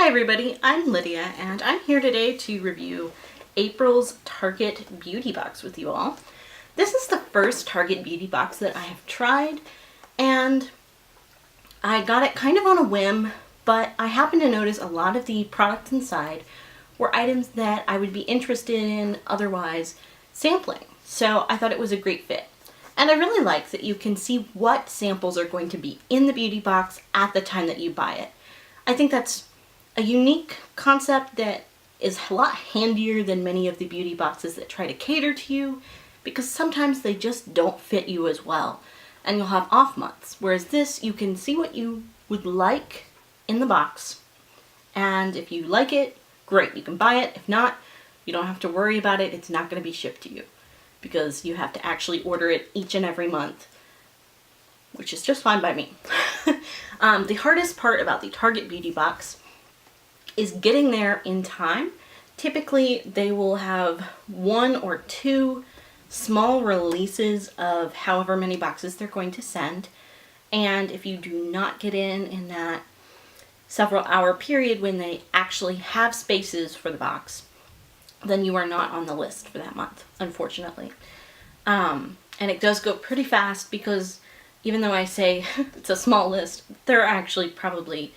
Hi everybody, I'm Lydia and I'm here today to review April's Target Beauty Box with you all. This is the first Target Beauty Box that I have tried and I got it kind of on a whim, but I happened to notice a lot of the products inside were items that I would be interested in otherwise sampling. So I thought it was a great fit. And I really like that you can see what samples are going to be in the beauty box at the time that you buy it. I think that's a unique concept that is a lot handier than many of the beauty boxes that try to cater to you, because sometimes they just don't fit you as well and you'll have off months. Whereas this, you can see what you would like in the box, and if you like it, great, you can buy it. If not, you don't have to worry about it. It's not going to be shipped to you because you have to actually order it each and every month, which is just fine by me. The hardest part about the Target Beauty Box is getting there in time. Typically, they will have 1 or 2 small releases of however many boxes they're going to send. And if you do not get in that several hour period when they actually have spaces for the box, then you are not on the list for that month, unfortunately. And it does go pretty fast because even though I say it's a small list, there are actually probably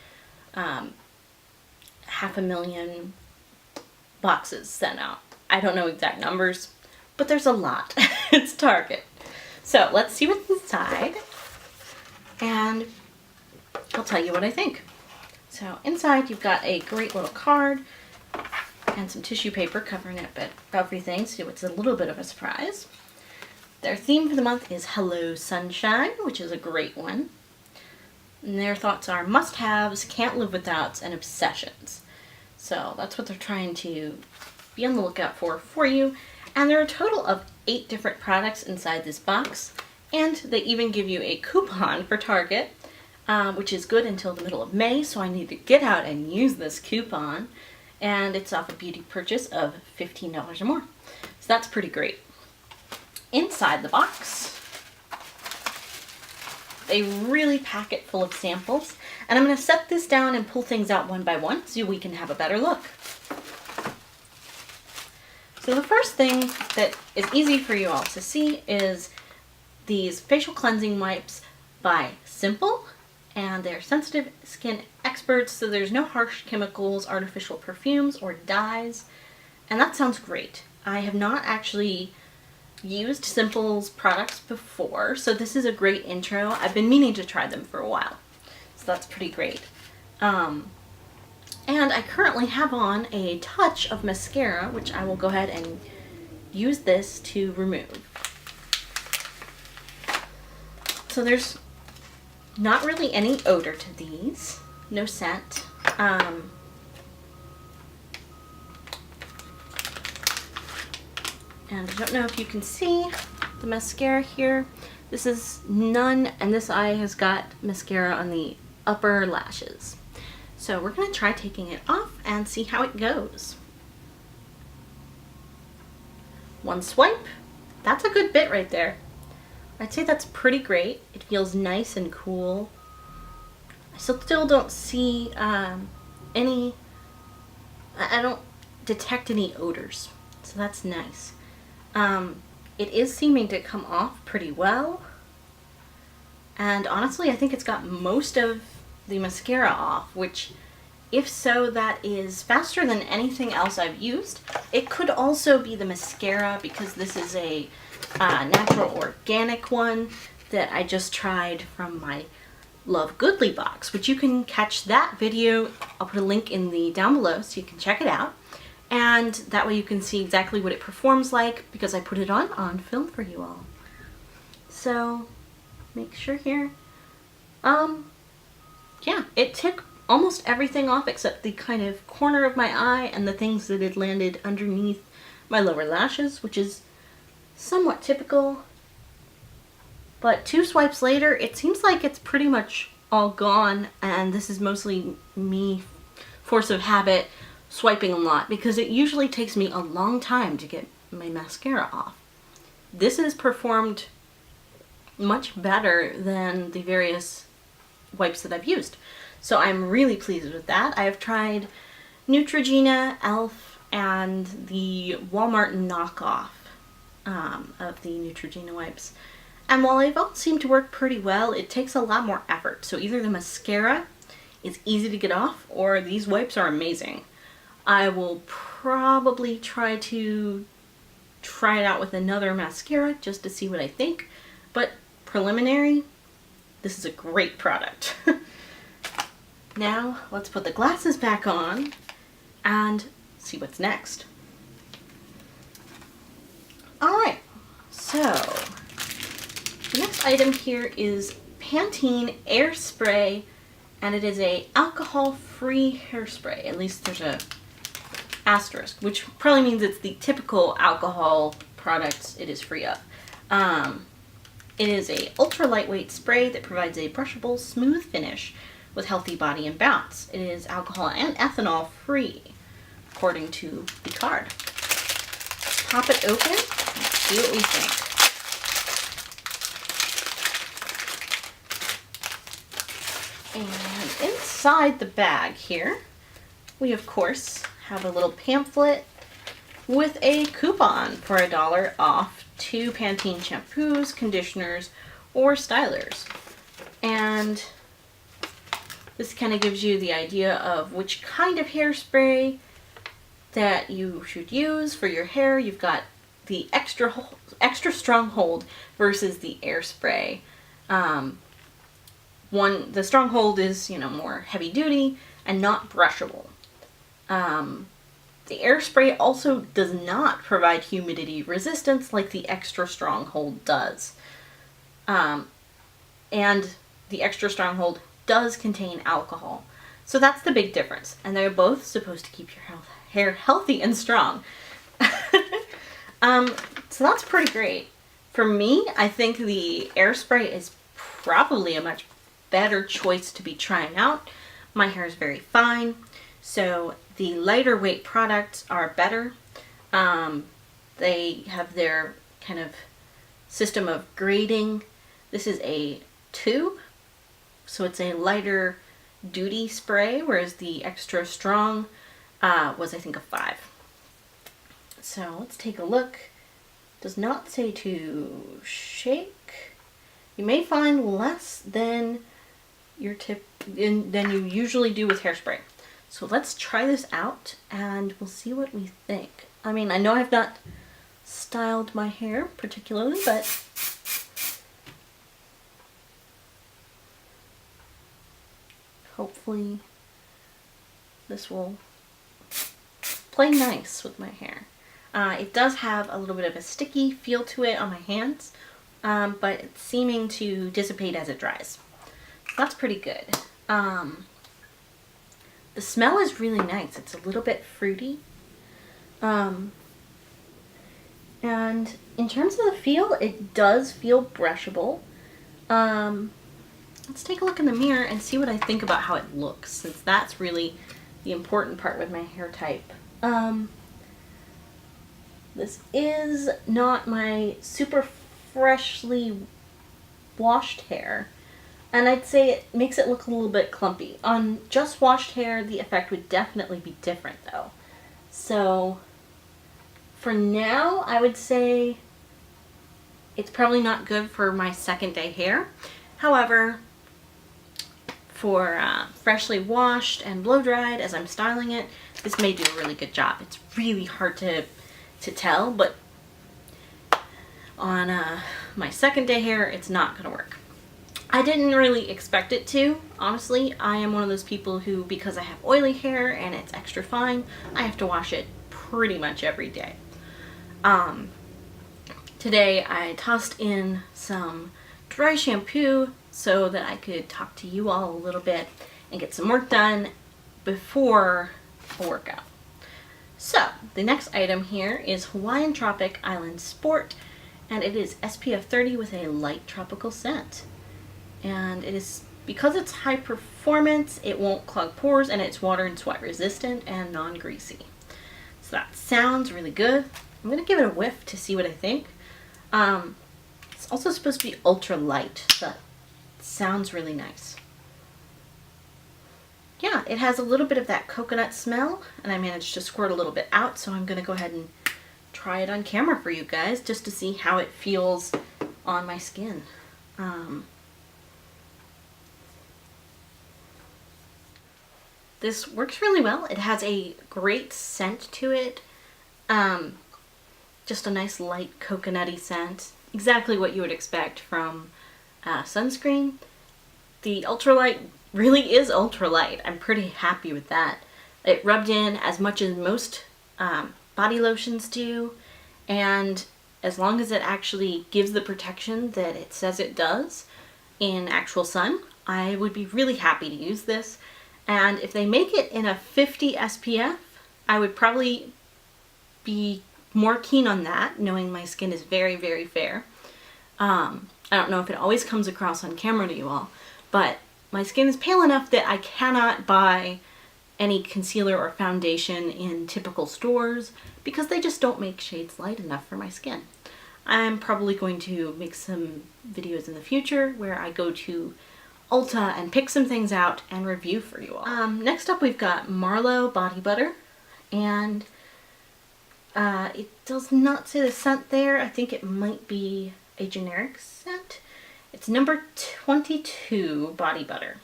500,000 boxes sent out. I don't know exact numbers, but there's a lot. It's Target. So let's see what's inside and I'll tell you what I think. So inside you've got a great little card and some tissue paper covering up everything, so it's a little bit of a surprise. Their theme for the month is Hello Sunshine, which is a great one. And their thoughts are must-haves, can't live withouts, and obsessions. So that's what they're trying to be on the lookout for you. And there are a total of 8 different products inside this box. And they even give you a coupon for Target, which is good until the middle of May. So I need to get out and use this coupon. And it's off a beauty purchase of $15 or more. So that's pretty great. Inside the box, they really pack it full of samples, and I'm going to set this down and pull things out one by one so we can have a better look. So the first thing that is easy for you all to see is these facial cleansing wipes by Simple, and they're sensitive skin experts, so there's no harsh chemicals, artificial perfumes, or dyes, and that sounds great. I have not actually used Simple's products before, so this is a great intro. I've been meaning to try them for a while, so that's pretty great. And I currently have on a touch of mascara, which I will go ahead and use this to remove. So there's not really any odor to these, no scent. And I don't know if you can see the mascara here. This is none, and this eye has got mascara on the upper lashes. So we're going to try taking it off and see how it goes. One swipe. That's a good bit right there. I'd say that's pretty great. It feels nice and cool. I still don't see I don't detect any odors, so that's nice. It is seeming to come off pretty well, and honestly I think it's got most of the mascara off, which, if so, that is faster than anything else I've used. It could also be the mascara because this is a natural organic one that I just tried from my Love Goodly box, which you can catch that video. I'll put a link in the down below so you can check it out. And that way you can see exactly what it performs like because I put it on film for you all. So make sure here. Yeah, it took almost everything off except the kind of corner of my eye and the things that had landed underneath my lower lashes, which is somewhat typical. But 2 swipes later, it seems like it's pretty much all gone, and this is mostly me, force of habit, swiping a lot because it usually takes me a long time to get my mascara off. This is performed much better than the various wipes that I've used. So I'm really pleased with that. I have tried Neutrogena, Elf, and the Walmart knockoff of the Neutrogena wipes. And while they've all seemed to work pretty well, it takes a lot more effort. So either the mascara is easy to get off, or these wipes are amazing. I will probably try it out with another mascara just to see what I think. But preliminary, this is a great product. Now, let's put the glasses back on and see what's next. Alright, so the next item here is Pantene Air Spray, and it is a alcohol-free hairspray. At least there's a asterisk, which probably means it's the typical alcohol products it is free of. It is a ultra lightweight spray that provides a brushable, smooth finish with healthy body and bounce. It is alcohol and ethanol free, according to the card. Pop it open and see what we think. And inside the bag here, we of course have a little pamphlet with a coupon for $1 off 2 Pantene shampoos, conditioners, or stylers. And this kind of gives you the idea of which kind of hairspray that you should use for your hair. You've got the extra strong hold versus the air spray. The strong hold is, more heavy duty and not brushable. The air spray also does not provide humidity resistance like the extra strong hold does. And the extra strong hold does contain alcohol. So that's the big difference. And they're both supposed to keep your hair healthy and strong. So that's pretty great. For me, I think the air spray is probably a much better choice to be trying out. My hair is very fine, so the lighter weight products are better. They have their kind of system of grading. This is a 2, so it's a lighter duty spray, whereas the extra strong was, I think, a 5. So let's take a look. Does not say to shake. You may find less than than you usually do with hairspray. So let's try this out and we'll see what we think. I mean, I know I've not styled my hair particularly, but hopefully this will play nice with my hair. It does have a little bit of a sticky feel to it on my hands, but it's seeming to dissipate as it dries. That's pretty good. The smell is really nice. It's a little bit fruity. And in terms of the feel, it does feel brushable. Let's take a look in the mirror and see what I think about how it looks, since that's really the important part with my hair type. This is not my super freshly washed hair, and I'd say it makes it look a little bit clumpy. On just washed hair, the effect would definitely be different though. So for now, I would say it's probably not good for my second day hair. However, for freshly washed and blow dried as I'm styling it, this may do a really good job. It's really hard to tell, but on my second day hair, it's not gonna work. I didn't really expect it to, honestly. I am one of those people who, because I have oily hair and it's extra fine, I have to wash it pretty much every day. Today I tossed in some dry shampoo so that I could talk to you all a little bit and get some work done before a workout. So, the next item here is Hawaiian Tropic Island Sport, and it is SPF 30 with a light tropical scent. And it is, because it's high performance, it won't clog pores, and it's water and sweat resistant and non-greasy. So that sounds really good. I'm going to give it a whiff to see what I think. It's also supposed to be ultra light, so that sounds really nice. yeah, it has a little bit of that coconut smell, and I managed to squirt a little bit out, so I'm going to go ahead and try it on camera for you guys just to see how it feels on my skin. This works really well. It has a great scent to it. Just a nice light coconutty scent. Exactly what you would expect from sunscreen. The ultralight really is ultralight. I'm pretty happy with that. It rubbed in as much as most body lotions do, and as long as it actually gives the protection that it says it does in actual sun, I would be really happy to use this. And if they make it in a 50 SPF, I would probably be more keen on that, knowing my skin is very, very fair. I don't know if it always comes across on camera to you all, but my skin is pale enough that I cannot buy any concealer or foundation in typical stores because they just don't make shades light enough for my skin. I'm probably going to make some videos in the future where I go to Ulta and pick some things out and review for you all. Next up we've got Marlo Body Butter, and it does not say the scent there. I think it might be a generic scent. It's number 22 Body Butter.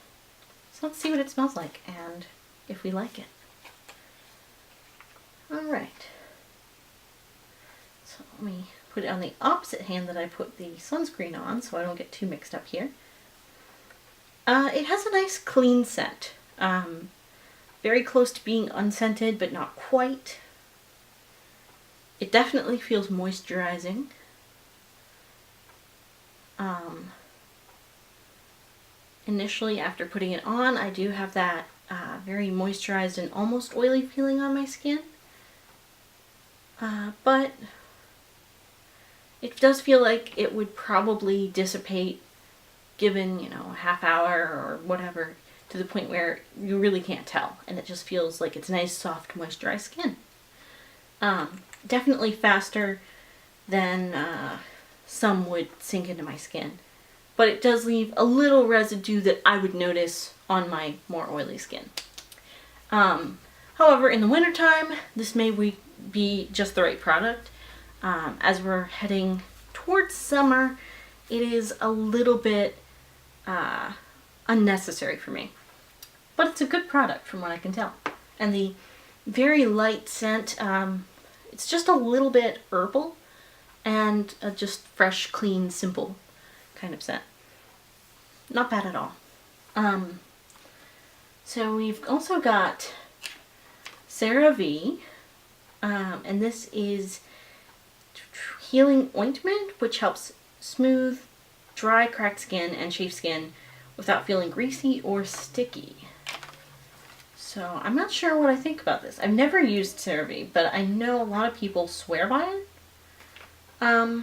So let's see what it smells like and if we like it. Alright. So let me put it on the opposite hand that I put the sunscreen on so I don't get too mixed up here. It has a nice clean scent. Very close to being unscented, but not quite. It definitely feels moisturizing. Initially, after putting it on, I do have that very moisturized and almost oily feeling on my skin. But it does feel like it would probably dissipate given, you know, a half hour or whatever, to the point where you really can't tell, and it just feels like it's nice, soft, moisturized skin. Definitely faster than some would sink into my skin, but it does leave a little residue that I would notice on my more oily skin. However, in the wintertime, this may be just the right product. As we're heading towards summer, it is a little bit unnecessary for me. But it's a good product from what I can tell. And the very light scent, it's just a little bit herbal and just fresh, clean, simple kind of scent. Not bad at all. So we've also got CeraVe, and this is healing ointment, which helps smooth dry, cracked skin and chafed skin without feeling greasy or sticky. So I'm not sure what I think about this. I've never used CeraVe, but I know a lot of people swear by it. I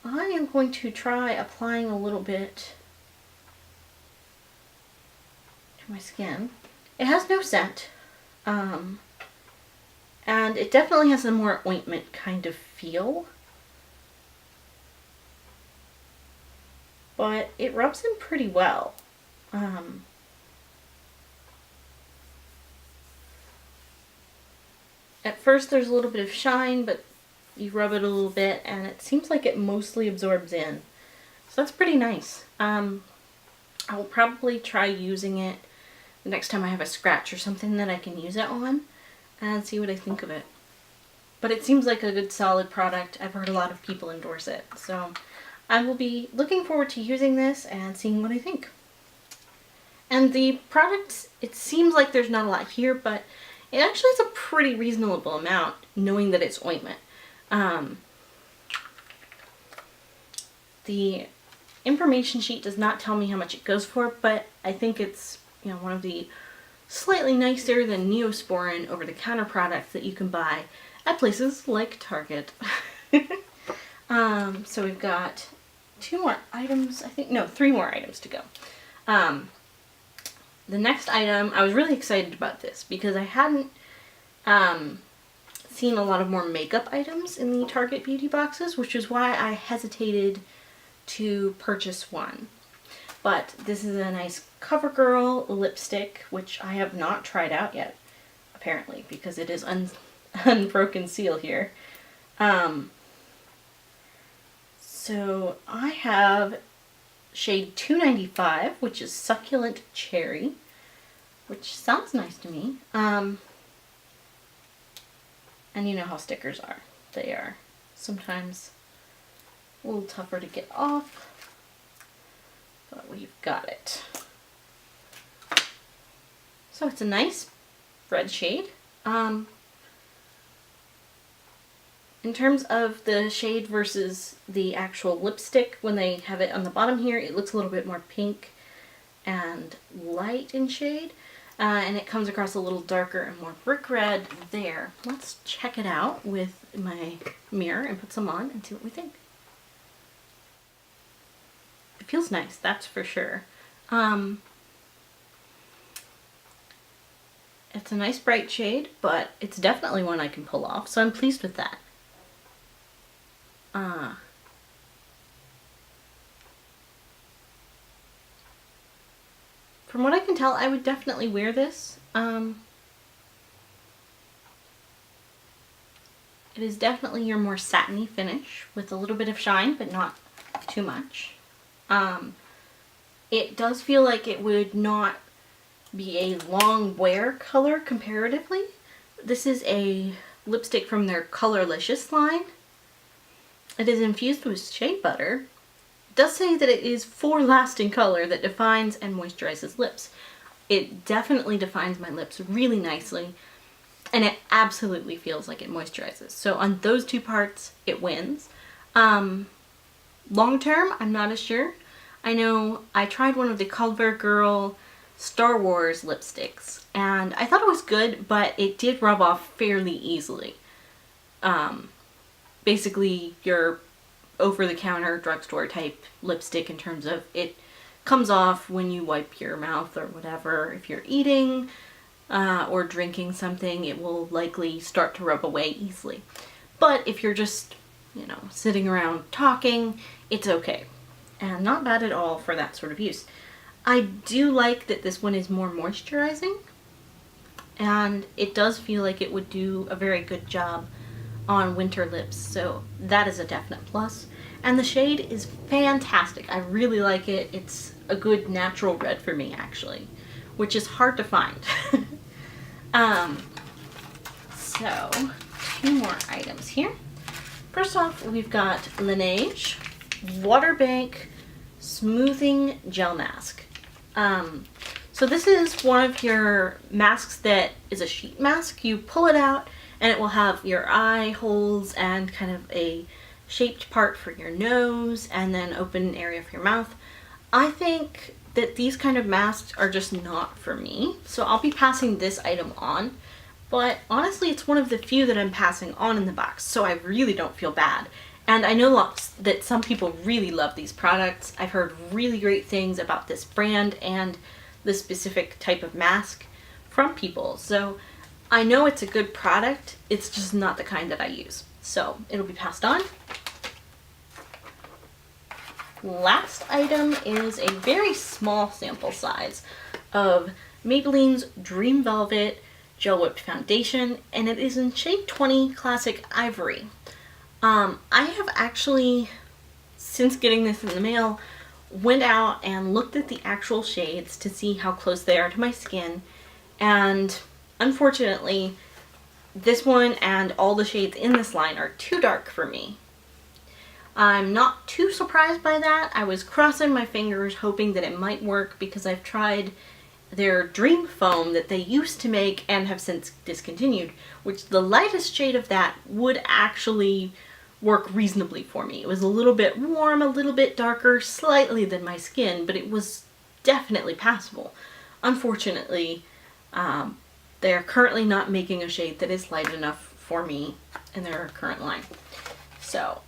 am going to try applying a little bit to my skin. It has no scent, and it definitely has a more ointment kind of feel. But it rubs in pretty well. At first there's a little bit of shine, but you rub it a little bit and it seems like it mostly absorbs in. So that's pretty nice. I will probably try using it the next time I have a scratch or something that I can use it on and see what I think of it. But it seems like a good solid product. I've heard a lot of people endorse it. So I will be looking forward to using this and seeing what I think. And the product, it seems like there's not a lot here, but it actually is a pretty reasonable amount, knowing that it's ointment. The information sheet does not tell me how much it goes for, but I think it's, you know, one of the slightly nicer than Neosporin over-the-counter products that you can buy at places like Target. So we've got 2 more items, I think, no, 3 more items to go. The next item, I was really excited about this because I hadn't seen a lot of more makeup items in the Target beauty boxes, which is why I hesitated to purchase one. But this is a nice CoverGirl lipstick, which I have not tried out yet, apparently, because it is unbroken seal here. So I have shade 295, which is Succulent Cherry, which sounds nice to me. And you know how stickers are. They are sometimes a little tougher to get off, but we've got it. So it's a nice red shade. In terms of the shade versus the actual lipstick, when they have it on the bottom here, it looks a little bit more pink and light in shade. And it comes across a little darker and more brick red there. Let's check it out with my mirror and put some on and see what we think. It feels nice, that's for sure. It's a nice bright shade, but it's definitely one I can pull off, so I'm pleased with that. From what I can tell, I would definitely wear this. It is definitely your more satiny finish with a little bit of shine, but not too much. It does feel like it would not be a long wear color comparatively. This is a lipstick from their Colorlicious line. It is infused with shea butter. It does say that it is for lasting color that defines and moisturizes lips. It definitely defines my lips really nicely, and it absolutely feels like it moisturizes. So on those two parts, it wins. Long term, I'm not as sure. I know I tried one of the CoverGirl Star Wars lipsticks, and I thought it was good, but it did rub off fairly easily. Basically, your over-the-counter drugstore type lipstick in terms of it comes off when you wipe your mouth or whatever. If you're eating or drinking something, it will likely start to rub away easily. But if you're just, you know, sitting around talking, it's okay. And not bad at all for that sort of use. I do like that this one is more moisturizing, and it does feel like it would do a very good job on winter lips, so that is a definite plus. And the shade is fantastic. I really like it. It's a good natural red for me, actually, which is hard to find. So, two more items here. First off, we've got Laneige Waterbank Smoothing Gel Mask. So this is one of your masks that is a sheet mask. You pull it out and it will have your eye holes and kind of a shaped part for your nose and then open area for your mouth. I think that these kind of masks are just not for me, so I'll be passing this item on. But honestly, it's one of the few that I'm passing on in the box, so I really don't feel bad. And I know that some people really love these products. I've heard really great things about this brand and the specific type of mask from people. So I know it's a good product, it's just not the kind that I use. So it'll be passed on. Last item is a very small sample size of Maybelline's Dream Velvet Gel Whipped Foundation, and it is in shade 20 Classic Ivory. I have actually, since getting this in the mail, went out and looked at the actual shades to see how close they are to my skin, and unfortunately this one and all the shades in this line are too dark for me. I'm not too surprised by that. I was crossing my fingers hoping that it might work because I've tried their Dream Foam that they used to make and have since discontinued, which the lightest shade of that would actually work reasonably for me. It was a little bit warm, a little bit darker, slightly than my skin, but it was definitely passable. Unfortunately, they are currently not making a shade that is light enough for me in their current line. So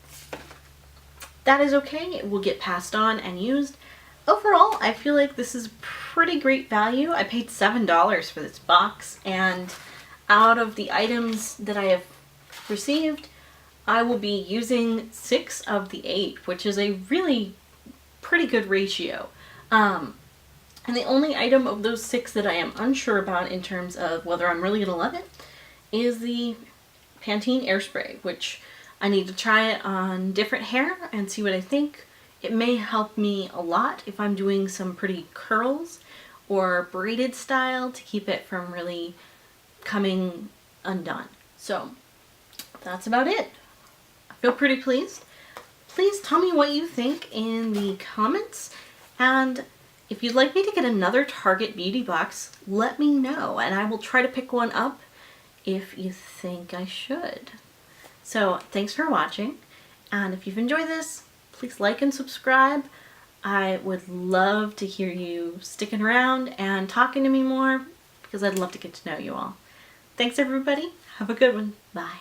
that is okay, it will get passed on and used. Overall, I feel like this is pretty great value. I paid $7 for this box, and out of the items that I have received, I will be using 6 of the 8, which is a really pretty good ratio. And the only item of those 6 that I am unsure about in terms of whether I'm really gonna love it is the Pantene Airspray, which I need to try it on different hair and see what I think. It may help me a lot if I'm doing some pretty curls or braided style to keep it from really coming undone. So that's about it. I feel pretty pleased. Please tell me what you think in the comments, and if you'd like me to get another Target beauty box, let me know and I will try to pick one up if you think I should. So thanks for watching, and if you've enjoyed this, please like and subscribe. I would love to hear you sticking around and talking to me more because I'd love to get to know you all. Thanks everybody. Have a good one. Bye.